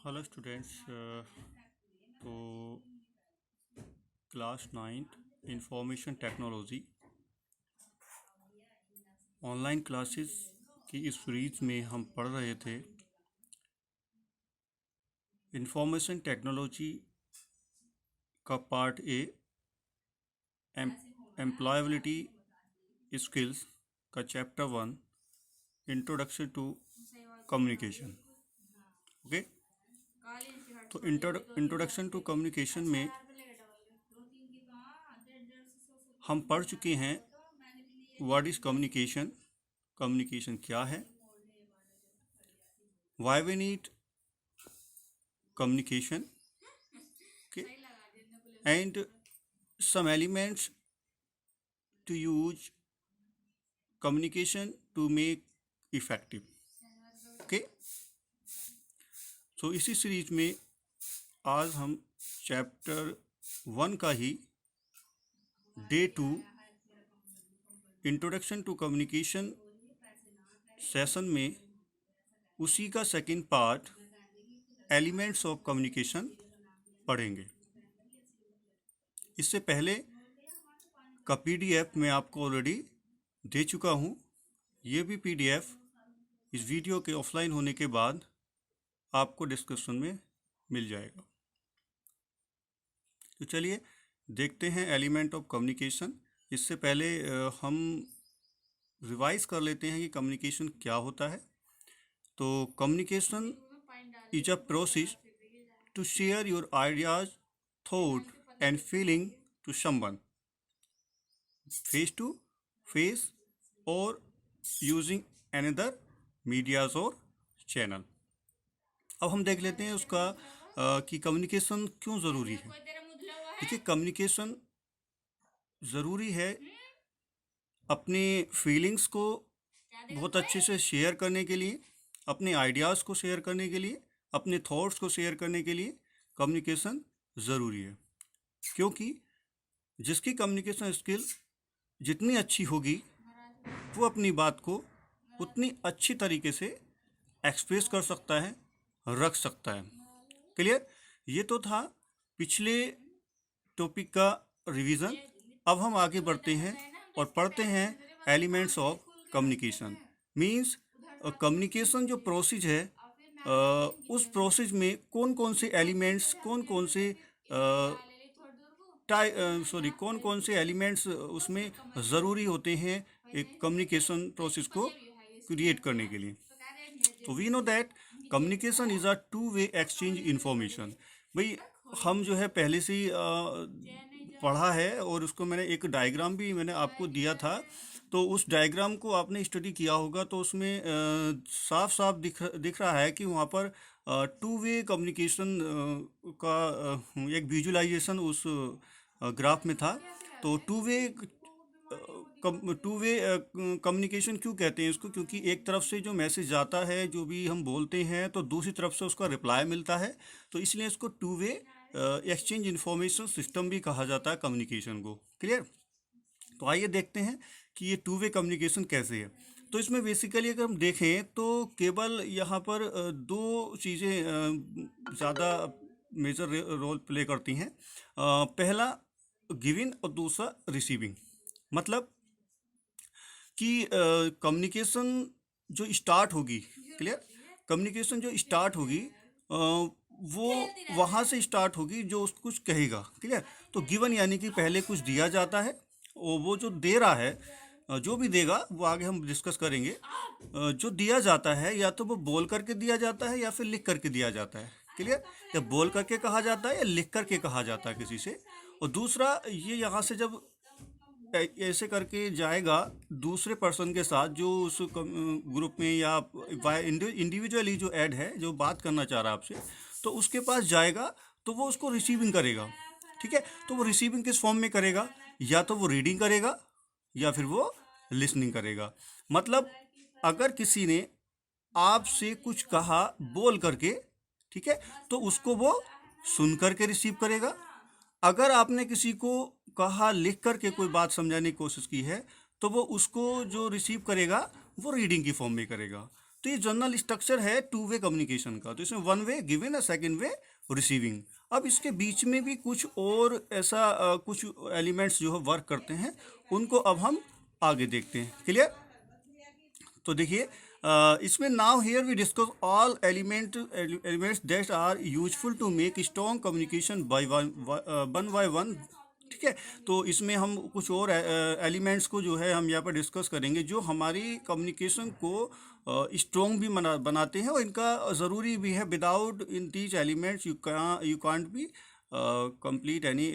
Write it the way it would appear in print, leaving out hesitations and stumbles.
Hello students. तो class 9th information technology online classes की इस सीरीज में हम पढ़ रहे थे इंफॉर्मेशन टेक्नोलॉजी का पार्ट ए एम्प्लॉयबिलिटी स्किल्स का chapter 1 introduction to communication. Okay, तो इंट्रोडक्शन टू कम्युनिकेशन में हम पढ़ चुके हैं व्हाट इज कम्युनिकेशन, कम्युनिकेशन क्या है, why we need communication, okay, and some elements to use communication to make effective. okay, so इसी सीरीज में आज हम चैप्टर 1 का ही day 2 introduction to communication session में उसी का second part elements of communication पढ़ेंगे। इससे पहले का पीडीएफ मैं आपको ऑलरेडी दे चुका हूँ। ये भी पीडीएफ इस वीडियो के ऑफलाइन होने के बाद आपको डिस्क्रिप्शन में मिल जाएगा। तो चलिए देखते हैं एलिमेंट ऑफ कम्युनिकेशन। इससे पहले हम रिवाइज कर लेते हैं कि कम्युनिकेशन क्या होता है। तो communication is a process to share your ideas, thought and feeling to someone face to face or using another medias or channel। अब हम देख लेते हैं उसका कि कम्युनिकेशन क्यों ज़रूरी है। देखिए, कम्युनिकेशन ज़रूरी है अपने फीलिंग्स को बहुत अच्छे से शेयर करने के लिए, अपने आइडियाज़ को शेयर करने के लिए, अपने थॉट्स को शेयर करने के लिए कम्युनिकेशन ज़रूरी है। क्योंकि जिसकी कम्युनिकेशन स्किल जितनी अच्छी होगी वो अपनी बात को उतनी अच्छी तरीके से एक्सप्रेस कर सकता है, रख सकता है। क्लियर? ये तो था पिछले टॉपिक का रिवीजन। अब हम आगे बढ़ते हैं और पढ़ते हैं elements of communication. Means communication जो प्रोसेस है, उस प्रोसेस में कौन कौन से एलिमेंट्स, कौन कौन से एलिमेंट्स उसमें ज़रूरी होते हैं एक कम्युनिकेशन प्रोसेस को क्रिएट करने के लिए। तो we know that communication is a two way exchange information. भाई हम जो है पहले से ही पढ़ा है और उसको मैंने एक डायग्राम भी मैंने आपको दिया था। तो उस डायग्राम को आपने स्टडी किया होगा तो उसमें साफ साफ दिख रहा है कि वहाँ पर टू वे कम्युनिकेशन का एक विजुलाइजेशन उस ग्राफ में था। तो टू वे कम्युनिकेशन क्यों कहते हैं इसको? क्योंकि एक तरफ से जो मैसेज जाता है, जो भी हम बोलते हैं, तो दूसरी तरफ से उसका रिप्लाई मिलता है। तो इसलिए इसको to way exchange information system भी कहा जाता है कम्युनिकेशन को। क्लियर? तो आइए देखते हैं कि ये टू वे कम्युनिकेशन कैसे है। तो इसमें बेसिकली अगर हम देखें तो केवल यहाँ पर दो चीज़ें ज़्यादा मेजर रोल प्ले करती हैं। पहला गिविंग और दूसरा रिसीविंग। मतलब कि कम्युनिकेशन जो स्टार्ट होगी, क्लियर, कम्युनिकेशन जो स्टार्ट होगी वो वहाँ से स्टार्ट होगी जो उसको कुछ कहेगा। क्लियर? तो गिवन यानी कि पहले कुछ दिया जाता है और वो जो दे रहा है, जो भी देगा वो आगे हम डिस्कस करेंगे। जो दिया जाता है या तो वो बोल करके दिया जाता है या फिर लिख करके दिया जाता है। क्लियर? या बोल करके कहा जाता है या लिख करके कहा जाता है किसी से। और दूसरा ये यहाँ से जब ऐसे करके जाएगा दूसरे पर्सन के साथ जो उस ग्रुप में या इंडिविजुअली जो ऐड है, जो बात करना चाह रहा है आपसे, तो उसके पास जाएगा तो वो उसको रिसीविंग करेगा। ठीक है? तो वो रिसीविंग किस फॉर्म में करेगा? या तो वो रीडिंग करेगा या फिर वो लिसनिंग करेगा। मतलब अगर किसी ने आपसे कुछ कहा बोल करके, ठीक है, तो उसको वो सुन करके रिसीव करेगा। अगर आपने किसी को कहा लिख करके कोई बात समझाने की कोशिश की है तो वो उसको जो रिसीव करेगा वो रीडिंग की फॉर्म में करेगा। तो ये जनरल स्ट्रक्चर है टू वे कम्युनिकेशन का। तो इसमें वन वे गिविंग और सेकंड वे रिसीविंग। अब इसके बीच में भी कुछ और ऐसा कुछ एलिमेंट्स जो है वर्क करते हैं, उनको अब हम आगे देखते हैं। क्लियर? तो देखिए, इसमें now here we discuss all elements that are useful to make strong communication by one by one. ठीक है, तो इसमें हम कुछ और एलिमेंट्स को जो है हम यहाँ पर डिस्कस करेंगे जो हमारी कम्युनिकेशन को स्ट्रॉन्ग भी बनाते हैं, और इनका ज़रूरी भी है। Without in these elements you can't be complete any